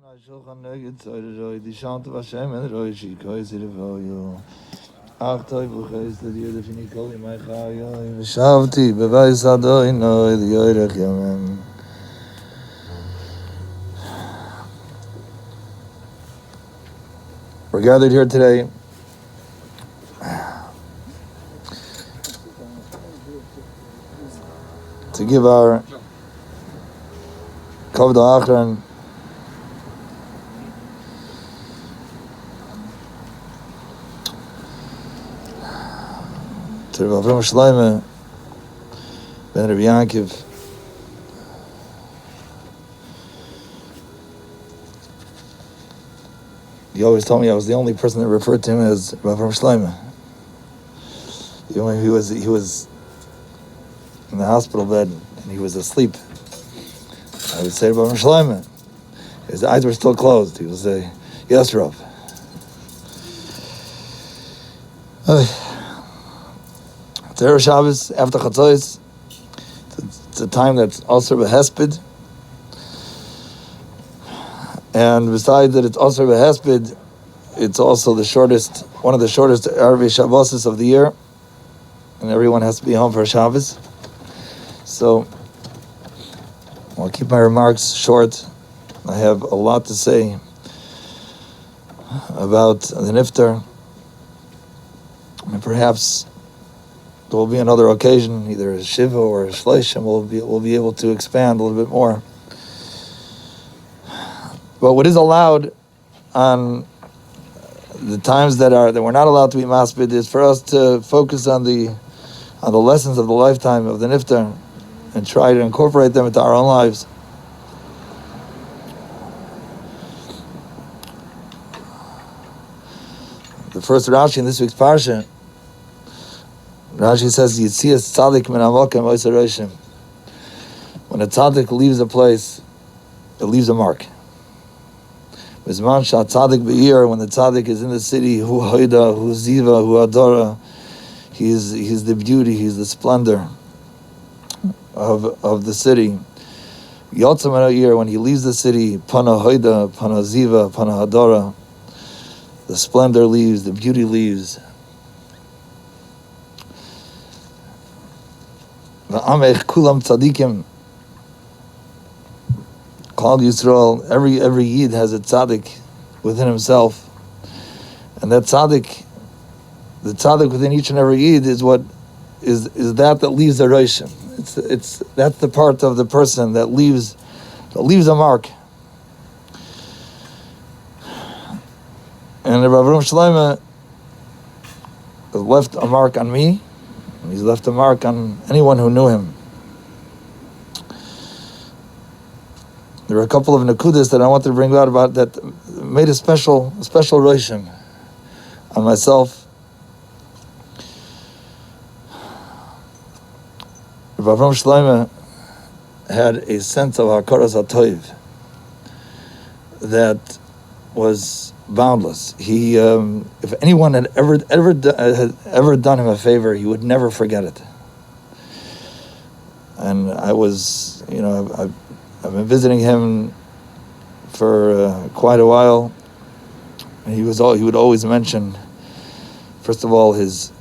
We're gathered here today to give our Kavod Achron to Rabbi Shlomo ben Rabbi Yankiv. He always told me I was the only person that referred to him as Rabbi Shlomo. Even when he was in the hospital bed and he was asleep, I would say Rabbi Shlomo. His eyes were still closed. He would say, "Yes, Rav." It's Erev Shabbos after Chatzos. It's a time that's also Behesped. And besides that it's also Behesped, it's also one of the shortest Erev Shabbos of the year. And everyone has to be home for Shabbos. So I'll keep my remarks short. I have a lot to say about the Niftar. And perhaps there will be another occasion, either a Shiva or a Shleishim, we'll be able to expand a little bit more. But what is allowed on the times that we're not allowed to be maspid is for us to focus on the lessons of the lifetime of the Niftar and try to incorporate them into our own lives. The first Rashi in this week's Parsha, Rashi says, "Yitzias tzaddik min hamakom oiseh roshim." When a tzaddik leaves a place, it leaves a mark. Bizman shah tzaddik be'ir, when the tzaddik is in the city, hu hoida, hu ziva, hu adora, he's the beauty, he's the splendor of the city. Yotzam ha'ir, when he leaves the city, pana hoida, pana ziva, pana adora, the splendor leaves, the beauty leaves. V'amech kulam tzadikim. Kol Yisrael, every Yid has a tzaddik within himself. And that tzaddik, the tzaddik within each and every Yid is what is that leaves a roshim. That's the part of the person that leaves a mark. And Rabbi Shlomo has left a mark on me, and he's left a mark on anyone who knew him. There are a couple of nakudas that I wanted to bring out about that made a special roshim on myself. Rabbi Shlomo had a sense of hakaras hatoiv that was boundless. He, if anyone had ever done him a favor, he would never forget it. And I was, I've been visiting him for quite a while. And he would always mention, first of all, his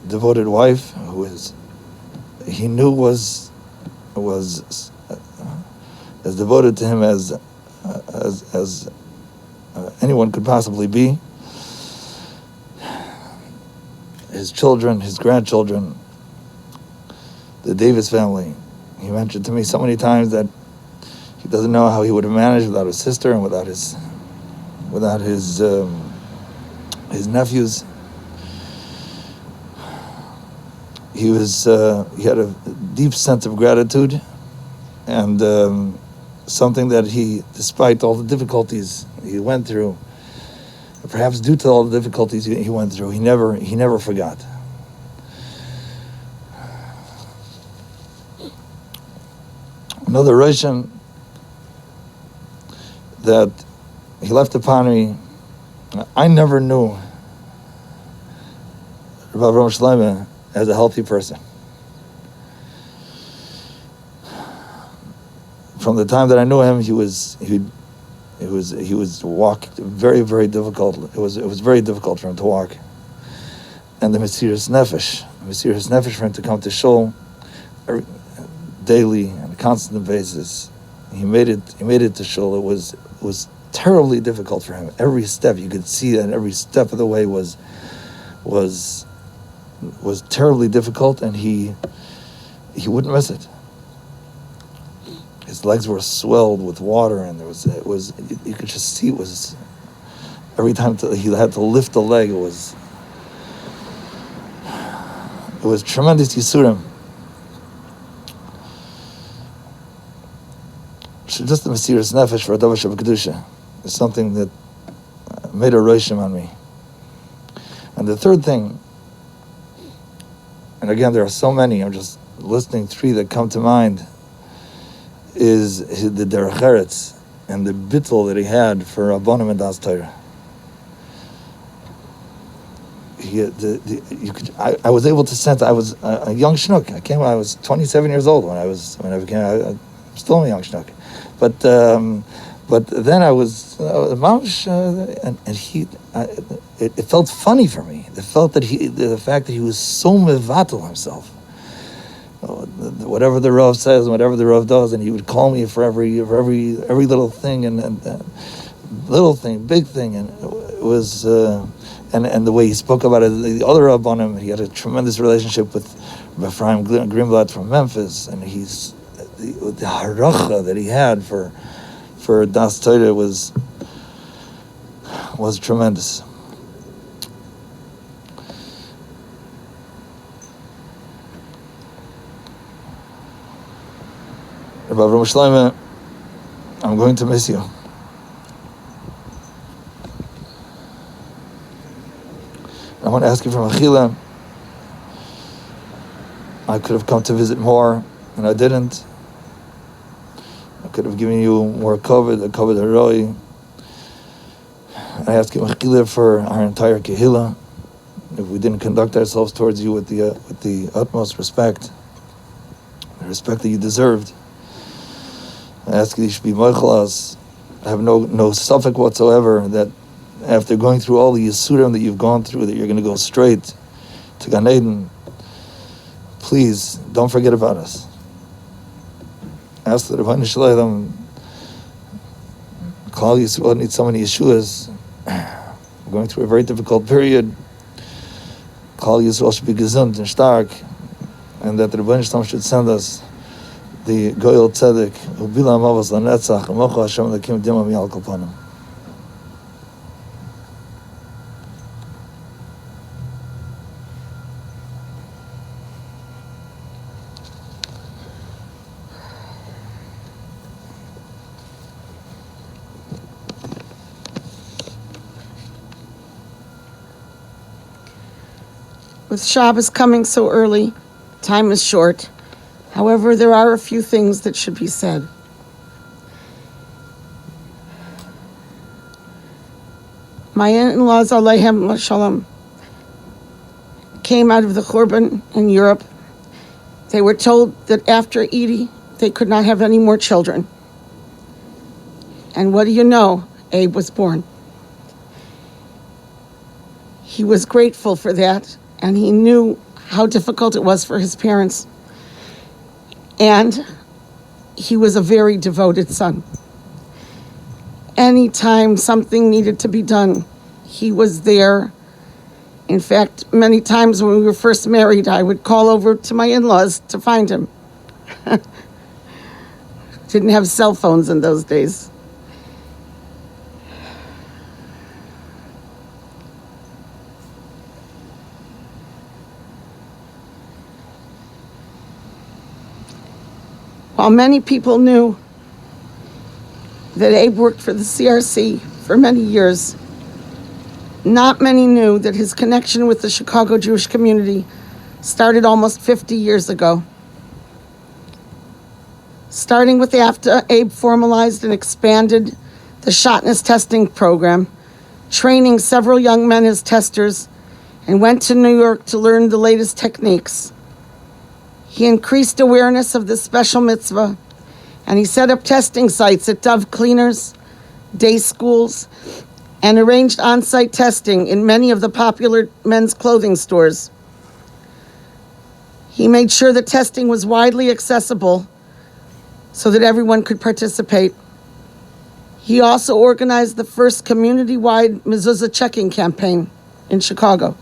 devoted wife, he knew was as devoted to him as anyone could possibly be. His children, his grandchildren, the Davis family. He mentioned to me so many times that he doesn't know how he would have managed without his sister and without his nephews. He had a deep sense of gratitude, and something that he, despite all the difficulties he went through, perhaps due to all the difficulties he went through, he never forgot. Another Rishon that he left upon me, I never knew Rabbi Shlomo as a healthy person. From the time that I knew him, he He was walk very, very difficult. It was very difficult for him to walk. And the Mesiras Nefesh for him to come to shul daily on a constant basis. He made it to shul. It was terribly difficult for him. Every step you could see that every step of the way was terribly difficult, and he wouldn't miss it. His legs were swelled with water, and you could just see it was every time he had to lift a leg. It was tremendous yisurim. Just the Mesiras Nefesh for a Davar Kedusha is something that made a roshim on me. And the third thing, and again there are so many, I'm just listing three that come to mind, is the derech eretz and the bittul that he had for Rabbanim and Das Torah. I was able to sense. I was a young schnook. I was 27 years old when I became. I'm still a young schnook, but then I was mamish, and he. It felt funny for me. It felt that the fact that he was so mevatel himself. Whatever the Rav says, whatever the Rav does, and he would call me for every little thing and little thing, big thing, and it was. And the way he spoke about it, the other Rabbanim, he had a tremendous relationship with Ephraim Greenblatt from Memphis, and the haracha that he had for Das Torah was tremendous. Rabbi Shlomo, I'm going to miss you. I want to ask you for Mechila. I could have come to visit more, and I didn't. I could have given you more kavod, a kavod haroi. I ask you Mechila for our entire kehila. If we didn't conduct ourselves towards you with the utmost respect, the respect that you deserved, I ask you should be moichelas. I have no suffix whatsoever that after going through all the yisurim that you've gone through, that you're going to go straight to Gan Eden. Please don't forget about us. Ask the Rabbi Shalom. Klal Yisrael needs so many Yeshuas. We're going through a very difficult period. Klal Yisrael should be gesund and stark, and that the Rabbi Shalom should send us the Goyal Tzedek, Ubila Mavos Lanetzach, Amocha Hashem Lakim Dima Mi'al Kolpanim. With Shabbos coming so early, time is short. However, there are a few things that should be said. My in-laws, Aleichem Shalom, came out of the Churban in Europe. They were told that after Edie, they could not have any more children. And what do you know? Abe was born. He was grateful for that, and he knew how difficult it was for his parents. And he was a very devoted son. Anytime something needed to be done, he was there. In fact, many times when we were first married, I would call over to my in-laws to find him. Didn't have cell phones in those days. While many people knew that Abe worked for the CRC for many years, not many knew that his connection with the Chicago Jewish community started almost 50 years ago. Starting with after Abe formalized and expanded the Shotness testing program, training several young men as testers, and went to New York to learn the latest techniques. He increased awareness of this special mitzvah, and he set up testing sites at Dove Cleaners, day schools, and arranged on-site testing in many of the popular men's clothing stores. He made sure that testing was widely accessible so that everyone could participate. He also organized the first community-wide mezuzah checking campaign in Chicago.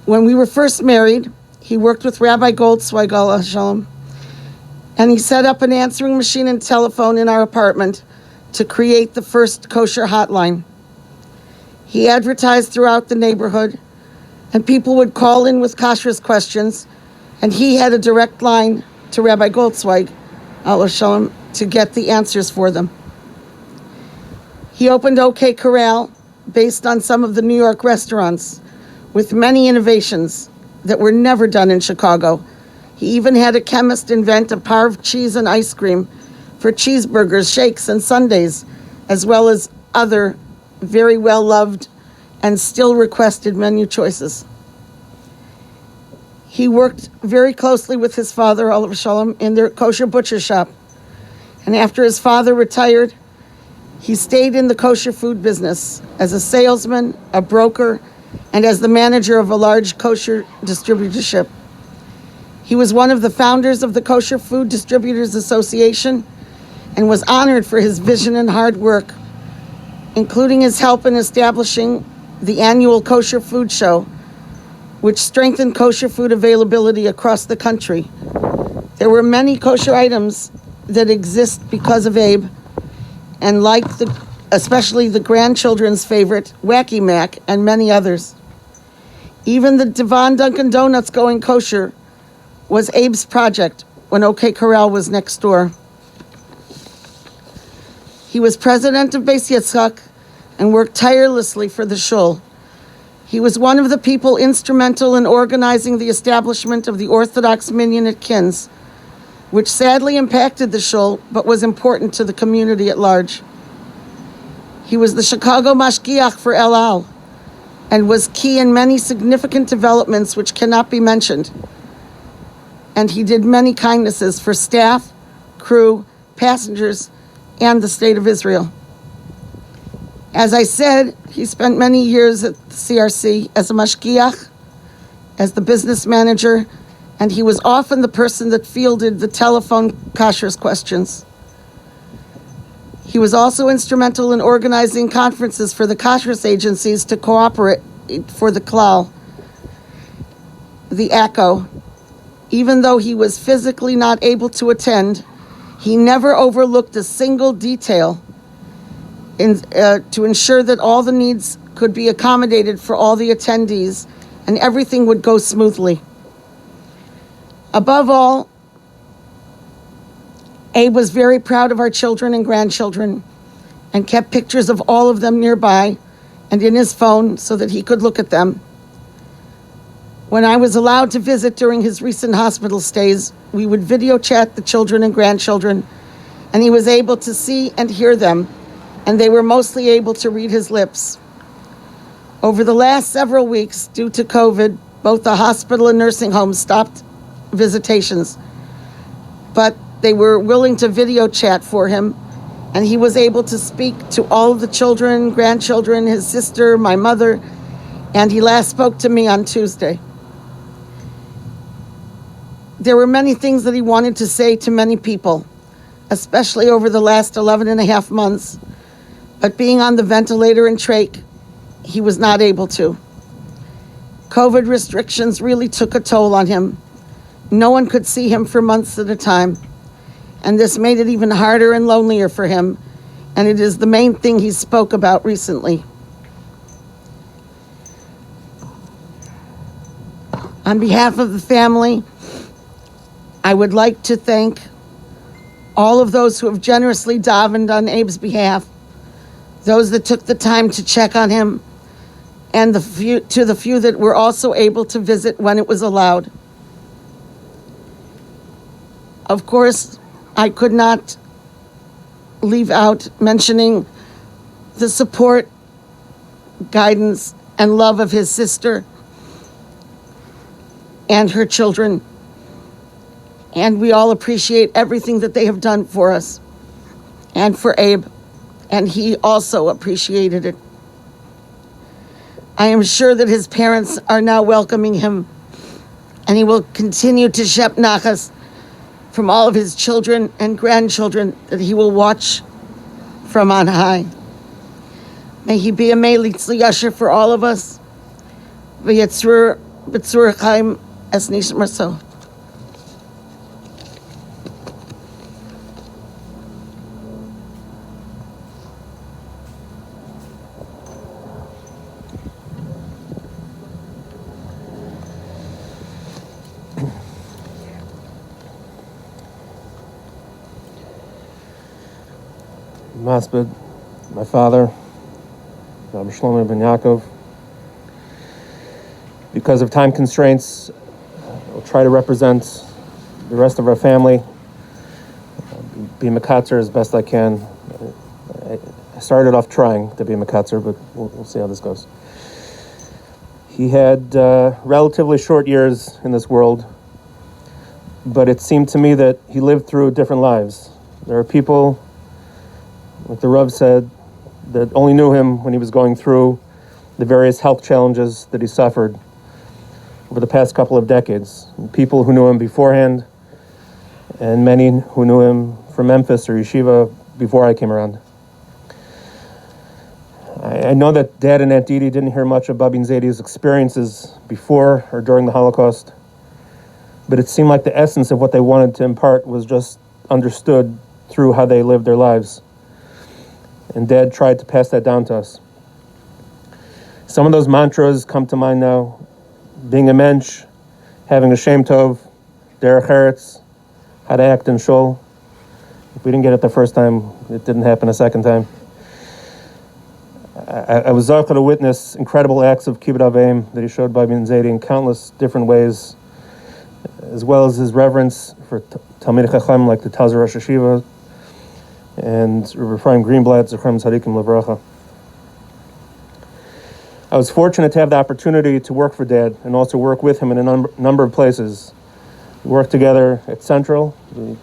When we were first married, he worked with Rabbi Goldsweig, alav shalom, and he set up an answering machine and telephone in our apartment to create the first kosher hotline. He advertised throughout the neighborhood, and people would call in with kashrus questions, and he had a direct line to Rabbi Goldsweig, alav shalom, to get the answers for them. He opened OK Corral based on some of the New York restaurants with many innovations that were never done in Chicago. He even had a chemist invent a parve cheese and ice cream for cheeseburgers, shakes, and sundaes, as well as other very well-loved and still requested menu choices. He worked very closely with his father, alav shalom, in their kosher butcher shop. And after his father retired, he stayed in the kosher food business as a salesman, a broker, and as the manager of a large kosher distributorship. He was one of the founders of the Kosher Food Distributors Association and was honored for his vision and hard work, including his help in establishing the annual Kosher Food Show, which strengthened kosher food availability across the country. There were many kosher items that exist because of Abe, and especially the grandchildren's favorite, Wacky Mac, and many others. Even the Devon Dunkin' Donuts going kosher was Abe's project when OK Corral was next door. He was president of Beis Yitzchak and worked tirelessly for the shul. He was one of the people instrumental in organizing the establishment of the Orthodox Minyan at Kins, which sadly impacted the shul, but was important to the community at large. He was the Chicago Mashgiach for El Al, and was key in many significant developments which cannot be mentioned. And he did many kindnesses for staff, crew, passengers, and the state of Israel. As I said, he spent many years at the CRC as a mashgiach, as the business manager, and he was often the person that fielded the telephone kashrus questions. He was also instrumental in organizing conferences for the kashrus agencies to cooperate for the klal, the ACO. Even though he was physically not able to attend, he never overlooked a single detail to ensure that all the needs could be accommodated for all the attendees and everything would go smoothly. Above all, Abe was very proud of our children and grandchildren and kept pictures of all of them nearby and in his phone so that he could look at them. When I was allowed to visit during his recent hospital stays, we would video chat the children and grandchildren, and he was able to see and hear them, and they were mostly able to read his lips. Over the last several weeks, due to COVID, both the hospital and nursing homes stopped visitations, but they were willing to video chat for him, and he was able to speak to all of the children, grandchildren, his sister, my mother, and he last spoke to me on Tuesday. There were many things that he wanted to say to many people, especially over the last 11 and a half months, but being on the ventilator and trach, he was not able to. COVID restrictions really took a toll on him. No one could see him for months at a time, and this made it even harder and lonelier for him, and it is the main thing he spoke about recently. On behalf of the family, I would like to thank all of those who have generously davened on Abe's behalf, those that took the time to check on him, and the few that were also able to visit when it was allowed. Of course, I could not leave out mentioning the support, guidance, and love of his sister and her children. And we all appreciate everything that they have done for us and for Abe. and he also appreciated it. I am sure that his parents are now welcoming him, and he will continue to shep nachas from all of his children and grandchildren that he will watch from on high. May he be a Melitz Yasher for all of us. V'yetzur b'tzur chaim es nishmar so. Masbid, my father, Rabbi Shlomo ben Yaakov. Because of time constraints, I'll try to represent the rest of our family, be Makatzer as best I can. I started off trying to be Makatzer, but we'll see how this goes. He had relatively short years in this world, but it seemed to me that he lived through different lives. There are people, like the Rav said, that only knew him when he was going through the various health challenges that he suffered over the past couple of decades. People who knew him beforehand, and many who knew him from Memphis or Yeshiva before I came around. I know that Dad and Aunt Didi didn't hear much of Babin Zedi's experiences before or during the Holocaust, but it seemed like the essence of what they wanted to impart was just understood through how they lived their lives. And Dad tried to pass that down to us. Some of those mantras come to mind now. Being a mensch, having a shem tov, derech eretz, how to act in shul. If we didn't get it the first time, it didn't happen a second time. I was zocher to witness incredible acts of kibbud aveim that he showed Babin Zedi in countless different ways, as well as his reverence for Talmidei Chacham like the Tazer Rosh Hashiva and Rabbi Ephraim Greenblatt, Zechrem Tzadikim Levracha. I was fortunate to have the opportunity to work for Dad and also work with him in a number of places. We worked together at Central. We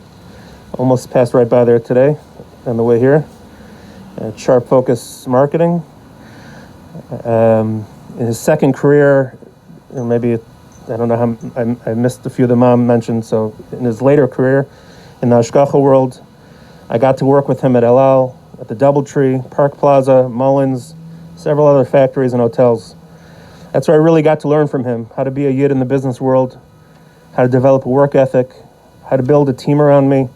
almost passed right by there today on the way here. At Sharp Focus Marketing. In his second career, or maybe, I don't know how, I missed a few the mom mentioned, so in his later career in the Hashgacha world, I got to work with him at El Al, at the Doubletree, Park Plaza, Mullins, several other factories and hotels. That's where I really got to learn from him, how to be a yid in the business world, how to develop a work ethic, how to build a team around me,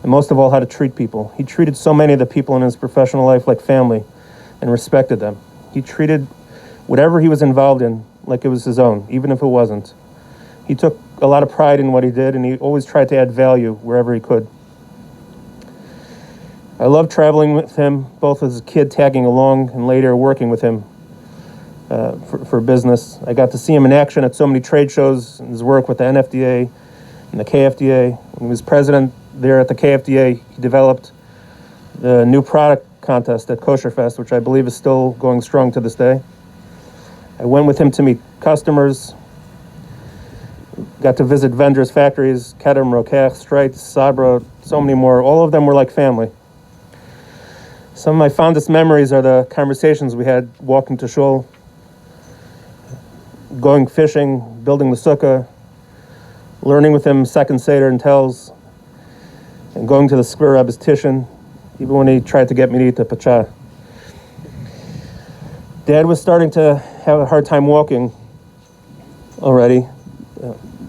and most of all, how to treat people. He treated so many of the people in his professional life like family and respected them. He treated whatever he was involved in like it was his own, even if it wasn't. He took a lot of pride in what he did, and he always tried to add value wherever he could. I loved traveling with him, both as a kid tagging along and later working with him for business. I got to see him in action at so many trade shows and his work with the NFDA and the KFDA. When he was president there at the KFDA, he developed the new product contest at Kosher Fest, which I believe is still going strong to this day. I went with him to meet customers, got to visit vendors' factories, Kedem, Rokach, Streit, Sabra, so many more. All of them were like family. Some of my fondest memories are the conversations we had walking to shul, going fishing, building the sukkah, learning with him second Seder and tells, and going to the Skver Rebbe's Tishin, even when he tried to get me to eat the pacha. Dad was starting to have a hard time walking already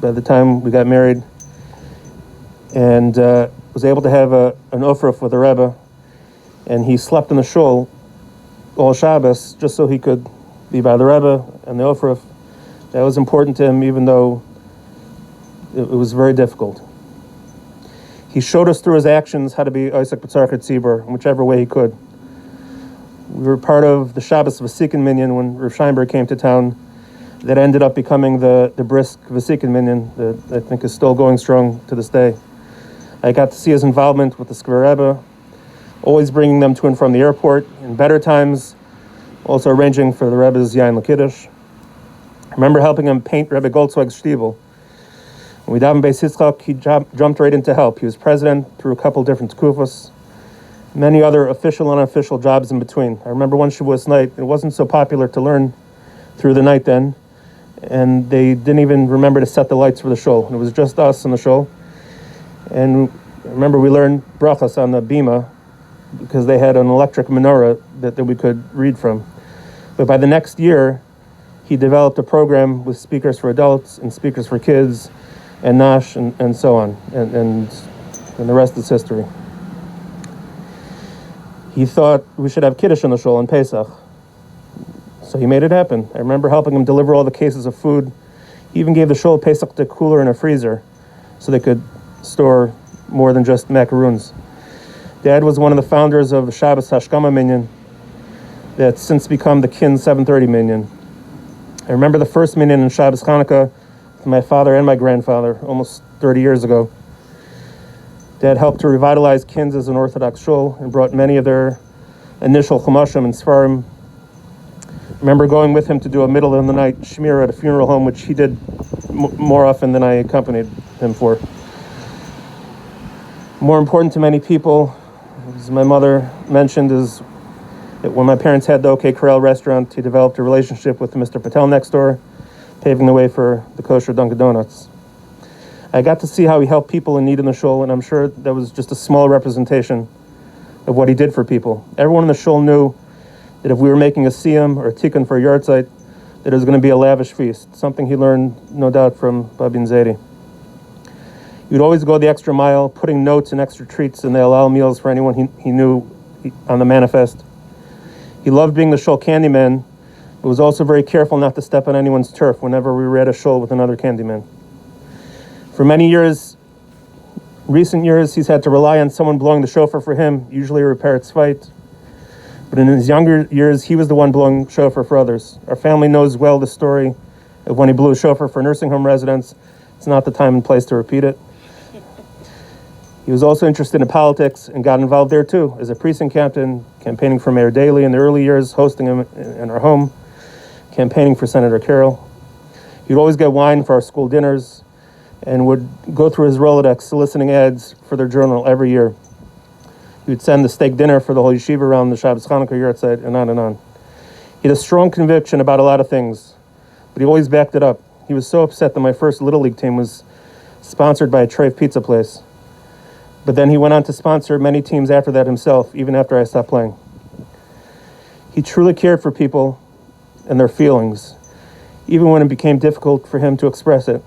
by the time we got married, and was able to have an ofruf with the Rebbe, and he slept in the shul all Shabbos just so he could be by the Rebbe and the ofruf. That was important to him, even though it was very difficult. He showed us through his actions how to be Isaac B'tzarchet Tzibur in whichever way he could. We were part of the Shabbos Vasikin Minyan when Rav Scheinberg came to town. That ended up becoming the brisk Vasikin Minyan that I think is still going strong to this day. I got to see his involvement with the Skver Rebbe, always bringing them to and from the airport. In better times, also arranging for the Rebbe's Yain L'Kiddush. I remember helping him paint Rebbe Goldzweig's shtivel. When we davened Beis Yitzchak, he jumped right in to help. He was president through a couple different tkufos. many other official and unofficial jobs in between. I remember one Shavuos night, it wasn't so popular to learn through the night then, and they didn't even remember to set the lights for the shul. It was just us in the shul. And I remember we learned brachas on the bima because they had an electric menorah that we could read from. But by the next year, he developed a program with speakers for adults and speakers for kids and Nash and so on. And the rest is history. He thought we should have Kiddush in the shul on Pesach. So he made it happen. I remember helping him deliver all the cases of food. He even gave the shul a Pesach to cooler and a freezer so they could store more than just macaroons. Dad was one of the founders of the Shabbos Hashkama Minyan that's since become the Kin 730 Minyan. I remember the first Minyan in Shabbos Hanukkah with my father and my grandfather almost 30 years ago. Dad helped to revitalize Kins as an Orthodox shul and brought many of their initial chumashim and svarim. I remember going with him to do a middle of the night shmira at a funeral home, which he did more often than I accompanied him for. More important to many people, as my mother mentioned, is that when my parents had the OK Corral restaurant, he developed a relationship with Mr. Patel next door, paving the way for the kosher Dunkin' Donuts. I got to see how he helped people in need in the shul, and I'm sure that was just a small representation of what he did for people. Everyone in the shul knew that if we were making a siyum or a tikkun for a yahrzeit, that it was going to be a lavish feast, something he learned, no doubt, from Babin Zaidi. He would always go the extra mile, putting notes and extra treats in the halal meals for anyone he knew on the manifest. He loved being the shul candy man, but was also very careful not to step on anyone's turf whenever we were at a shul with another candy man. For many years, recent years, he's had to rely on someone blowing the shofar for him, usually a parrot's fight. But in his younger years, he was the one blowing shofar for others. Our family knows well the story of when he blew a shofar for nursing home residents. It's not the time and place to repeat it. He was also interested in politics and got involved there too, as a precinct captain, campaigning for Mayor Daley in the early years, hosting him in our home, campaigning for Senator Carroll. He'd always get wine for our school dinners and would go through his Rolodex soliciting ads for their journal every year. He would send the steak dinner for the whole yeshiva around the Shabbos Hanukkah yahrzeit, and on and on. He had a strong conviction about a lot of things, but he always backed it up. He was so upset that my first Little League team was sponsored by a Treif pizza place. But then he went on to sponsor many teams after that himself, even after I stopped playing. He truly cared for people and their feelings, even when it became difficult for him to express it.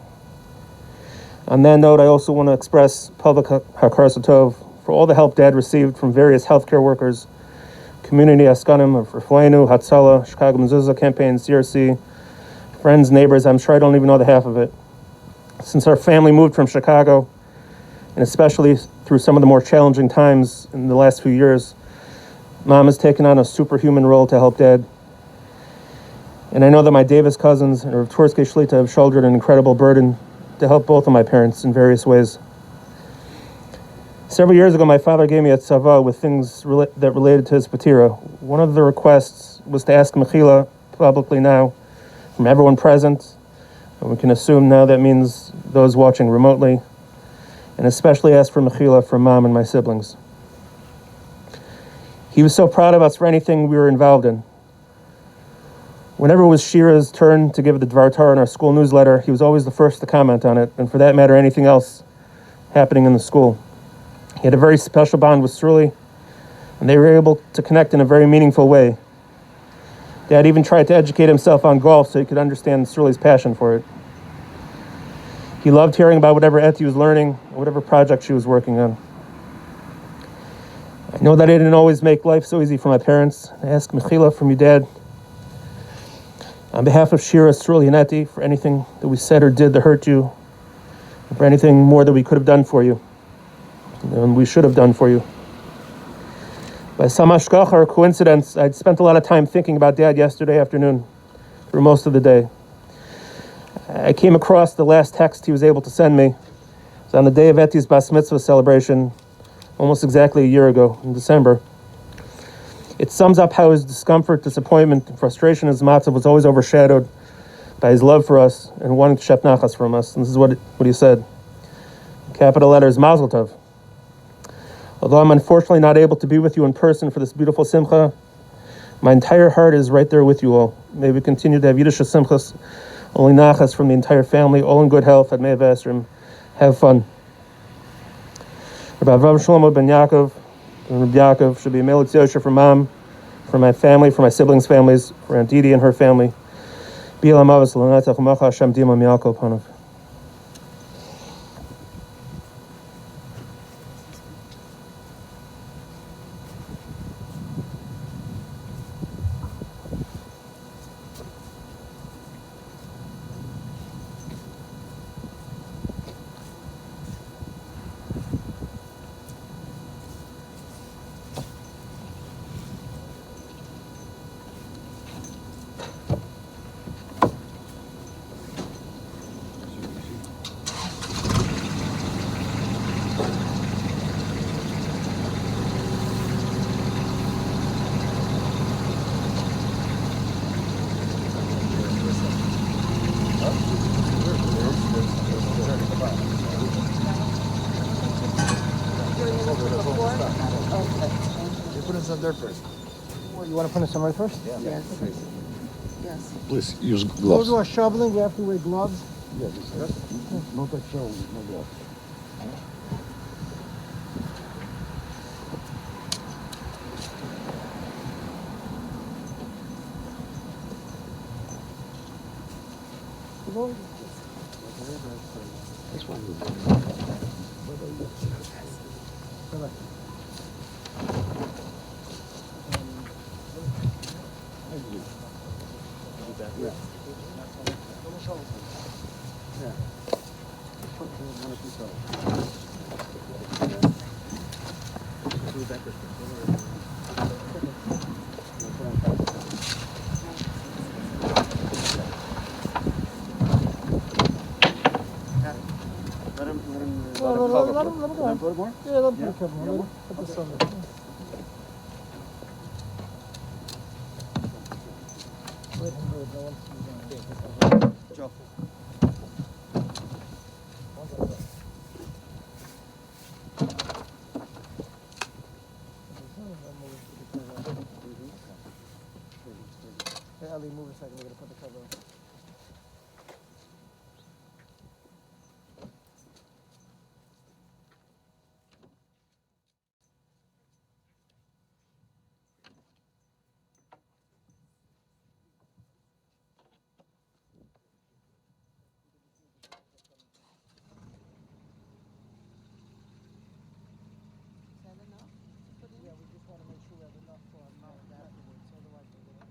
On that note, I also want to express public hakar satov for all the help Dad received from various healthcare workers, community askanim of Refuenu, Hatzalah, Chicago Mezuzah campaign, CRC, friends, neighbors. I'm sure I don't even know the half of it. Since our family moved from Chicago, and especially through some of the more challenging times in the last few years, Mom has taken on a superhuman role to help Dad. And I know that my Davis cousins and Rav Twerske Shlita have shouldered an incredible burden to help both of my parents in various ways. Several years ago, my father gave me a tzava with things that related to his patira. One of the requests was to ask mechila publicly now from everyone present, and we can assume now that means those watching remotely, and especially ask for mechila from Mom and my siblings. He was so proud of us for anything we were involved in. Whenever it was Shira's turn to give the Dvar Torah in our school newsletter, he was always the first to comment on it, and for that matter, anything else happening in the school. He had a very special bond with Sruli, and they were able to connect in a very meaningful way. Dad even tried to educate himself on golf so he could understand Sruli's passion for it. He loved hearing about whatever Etty was learning, or whatever project she was working on. I know that I didn't always make life so easy for my parents. I ask mechila from you, Dad. On behalf of Shira, Sruli, and Etty, for anything that we said or did that hurt you, and for anything more that we could have done for you, and we should have done for you. By some hashgacha or coincidence, I'd spent a lot of time thinking about Dad yesterday afternoon, for most of the day. I came across the last text he was able to send me. It was on the day of Etty's Bas Mitzvah celebration, almost exactly a year ago, in December. It sums up how his discomfort, disappointment, and frustration as matzav was always overshadowed by his love for us and wanting to shep nachas from us. And this is what he said. In capital letters, Mazel Tov. Although I'm unfortunately not able to be with you in person for this beautiful simcha, my entire heart is right there with you all. May we continue to have Yiddish simchas, only nachas from the entire family, all in good health at Me'av Esrim. Have fun. Rabbi Avram Shlomo ben Yaakov and Rabbi Yaakov should be a Melitz Yosher for mom, for my family, for my siblings' families, for Aunt Didi and her family. B'Elam Avos L'Natach U'Macha Hashem Dima Miyakol Panav. You put in some dirt first. Well, you want to put in some earth first? Yeah. Yes. Yes. Please use Those gloves. who are shoveling, you have to wear gloves. Yeah, no touch shovel, no gloves. Let him go. More? Yeah, let him put a cover on. Put this on there. Let him do it. No one sees him. Joe. Hey, Ali, move a second. We're going to put the cover on. Yeah, we just want to make sure we have enough for our mouth afterwards. Otherwise, we're going to...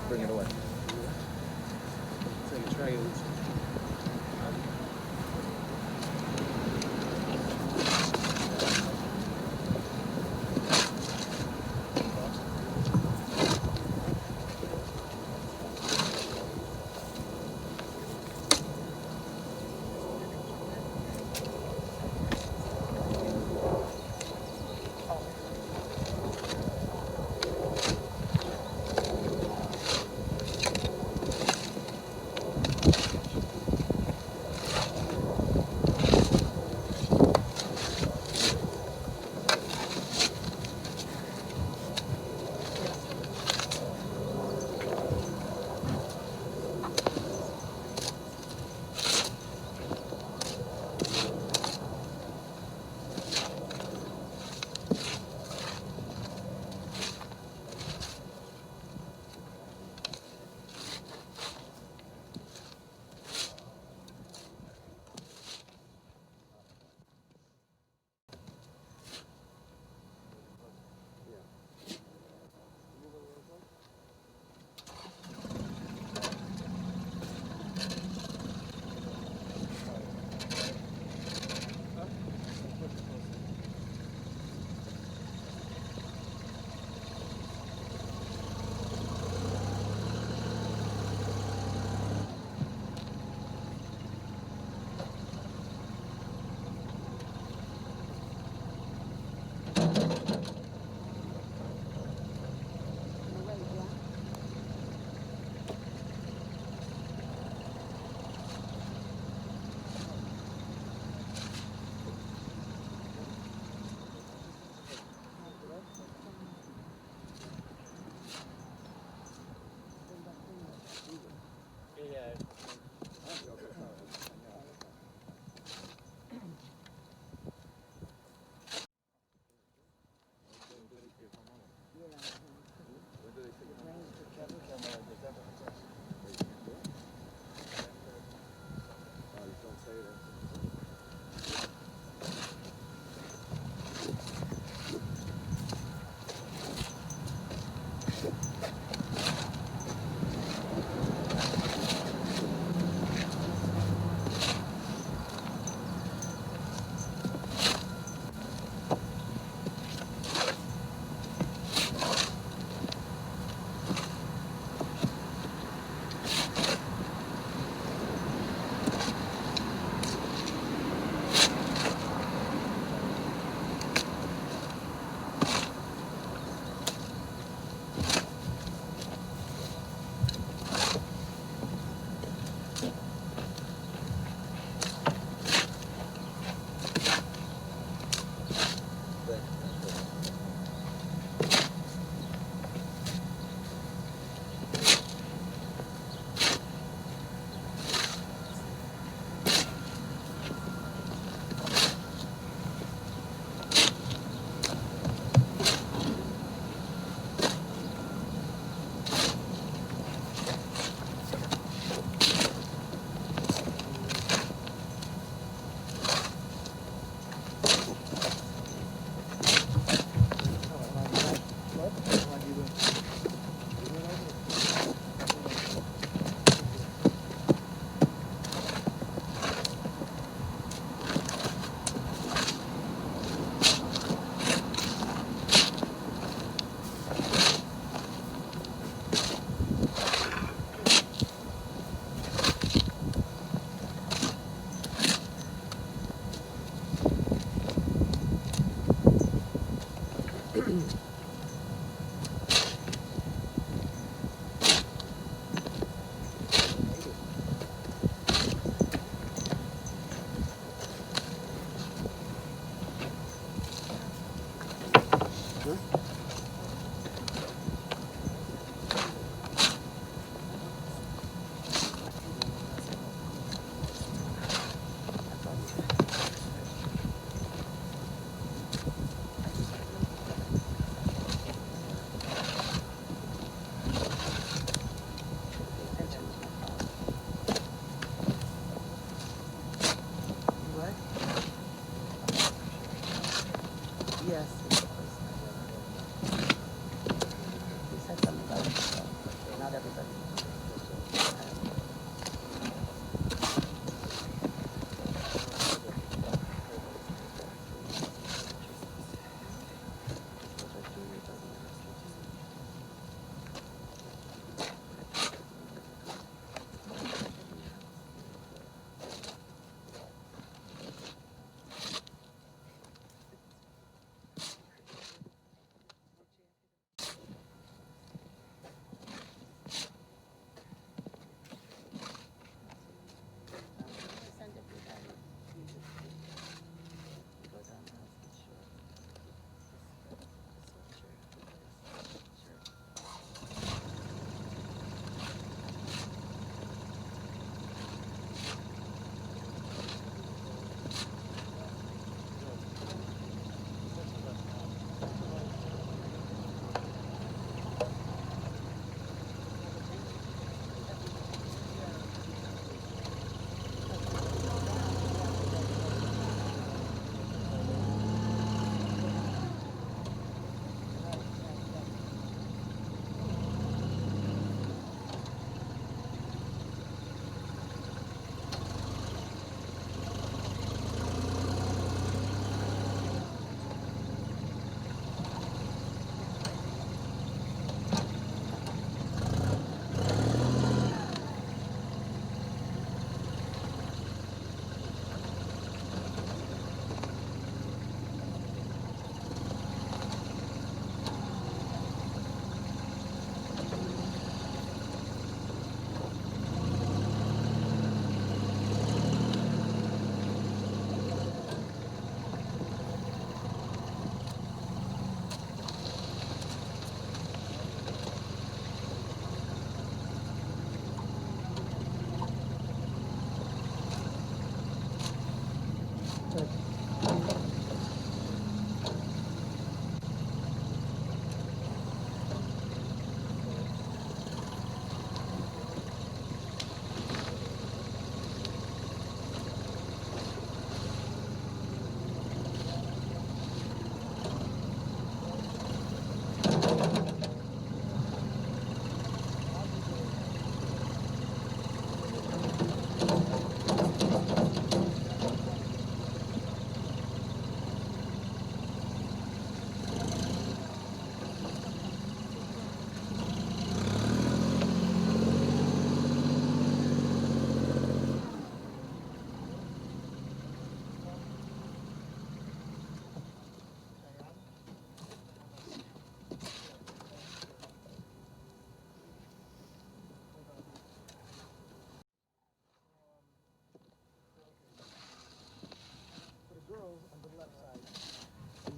Bring it away.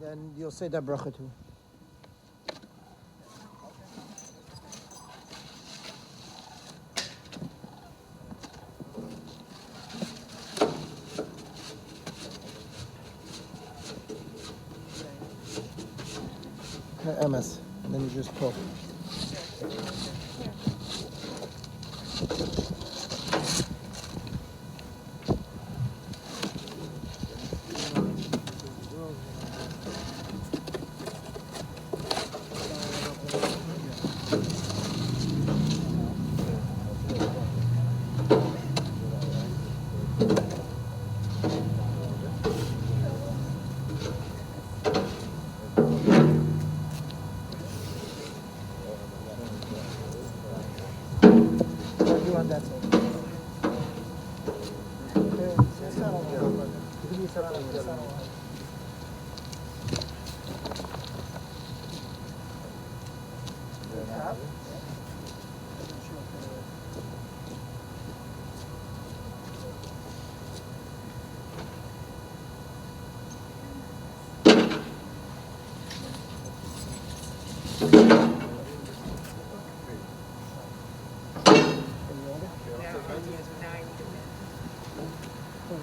Then you'll say that bracha too. MS, and then you just pull.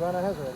Rana has it.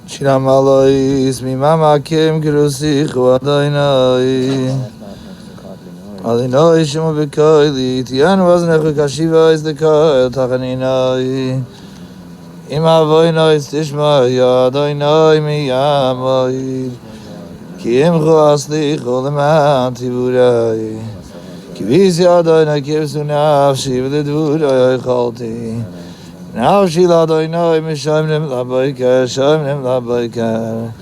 Shiram Alois, Mimama Kim Kirusich, Adonai. Adonai Shemo Bekoili, Tian Wasnechu Kashiva is the Koil, Tachaninai. Ima Voinoi Stishma, Adonai Miyamoi. Ki Imchu Aslichu Leman Tiburai. Ki Visi Adonai Kirsu Nafshi, V'Ledvurai Cholti. Now she Adonai Mishamnim Laboika, Shamnim Laboika.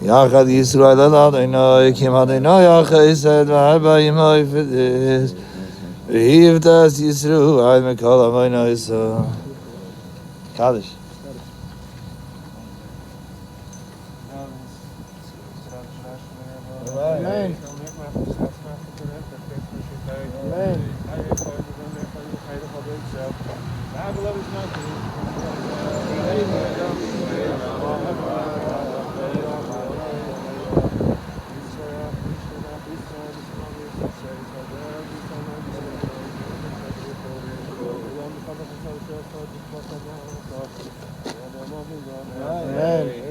Yachad Yisrael Adonai, Kim Adonai Yachesed, V'Arba Yimoi Fidis. V'Hivtas Yisrael Mekol Avoinoi So. Kaddish. Amen. Amen.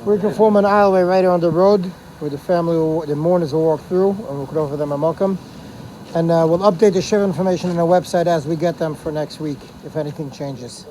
We can form an aisleway right on the road where the mourners will walk through, and we'll offer them a welcome. And we'll update the shiva information on our website as we get them for next week, if anything changes.